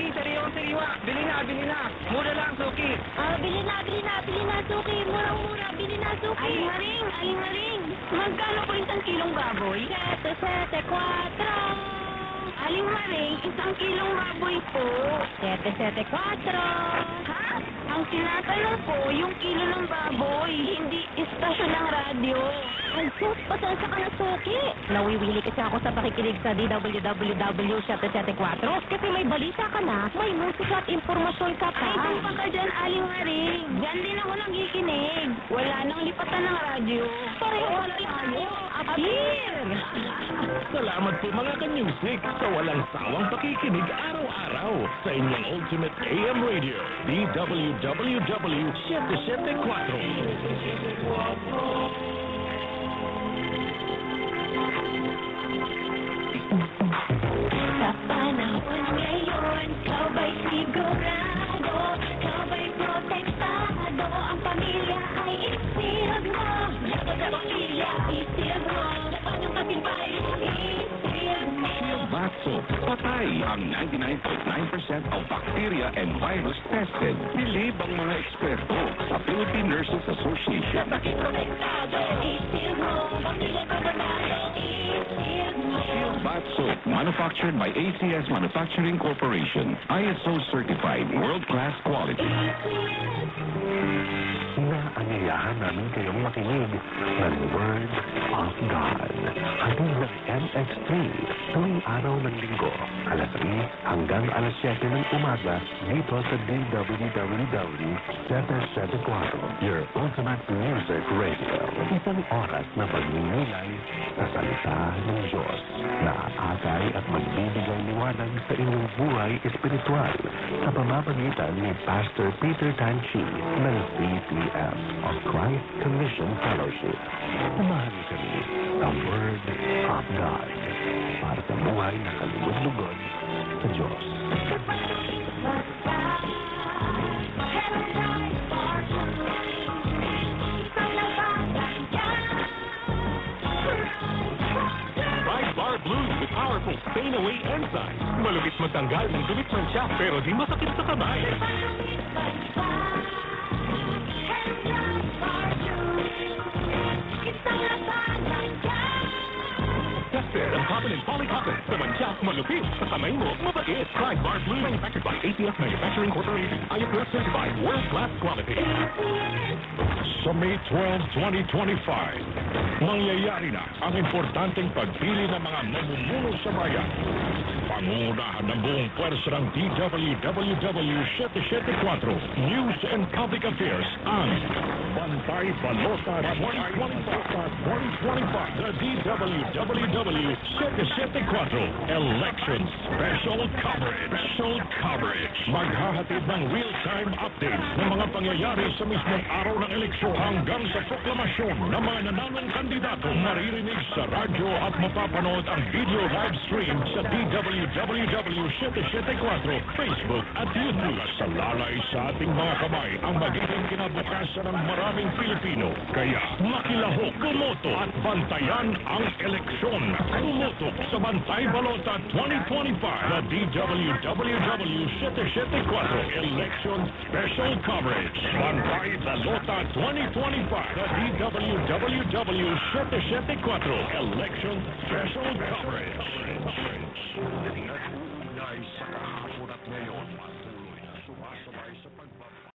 suki, sariwa. Bili na. Mura lang, suki. Bili na, suki. Murang-mura, bili na, suki. Aling haring. Magkano po isang kilong baboy? 774. Aling haring, isang kilong baboy po. 774. Ha? Ang tinatanong po, yung kilo ng baboy, hindi istasyon ng radyo. Ay, sus, pasensya ka na, suki. Nawiwili kasi ako sa pakikinig sa DWWW 774 kasi may balita ka na, may musika at impormasyon ka pa. Ay, tumpa ka dyan, Aling Haring. Diyan din ako nagikinig. Wala nang lipatan ng radyo. Pareho wala tayo. Appear! Salamat po mga ka-music sa walang sawang pakikinig araw-araw sa inyong Ultimate AM Radio, DWWW 774. Sa panahon ngayon, sabay sigurado, sabay protektado, ang pamilya ay isip mo. Lagot sa pamilya, isip mo. Laban yung kapitbahay, isip mo. Batso, patay ang 99.9% of bacteria and virus tested. Bilib ang mga eksperto sa Philippine Nurses Association. Sabay protektado, isip mo. Pamilya kababado, isip mo. Batso, manufactured by ACS Manufacturing Corporation. ISO certified, world-class quality. Inaanyayahan namin kayong makinig ng Word of God. Hatid ng MX3 tuwing araw ng linggo, alas 3 hanggang alas 7 ng umaga dito sa DWWW 774, your ultimate music radio. Isang oras na pagninilay sa salita ng Diyos na aakay at magbibigay liwanag sa inyong buhay espiritual sa pamamagitan ni Pastor Peter Tanchi ng CPF of Christ Commission Fellowship. Samahan kami sa Word of God para sa buhay na kalugod-lugod sa Diyos. Ride Bar Blues with powerful stain-away enzymes. Malugit magtanggal ng dumit siya pero di masakit sa kamay. Tested ang cotton and polycotton. Sa mancha, malupit. Sa kamay mo, mabait. Ride Bar Blue, manufactured by ATF Manufacturing Corporation. IFRS certified, world-class quality. Sa May 12, 2025, mangyayari na ang importanteng pagpili ng mga mamumuno sa bayan. Pangunahan ng buong pwersa ng DWWW 774 News and Public Affairs ang Bantay Balota 2025. The DWWW 774 Election Special Coverage. Maghahatid ng real-time updates ng mga pangyayari sa mismong araw ng eleksyon hanggang sa proklamasyon ng mga nanalong kandidato. Maririnig sa radyo at mapapanood ang video live stream sa DWWW 774 Facebook at YouTube. Sa lalay sa ating mga kamay ang magiging kinabukasan ng maraming Pilipino. Kaya makilahok, bumoto at bantayan ang eleksyon. Bumoto sa Bantay Balota 2025. The DWWW 774 Election Special Coverage. Bantay Balota 2025. The DWWW 774 Election Special Coverage. Sa kahapon at ngayon, patuloy na sumasabay sa pagbaba.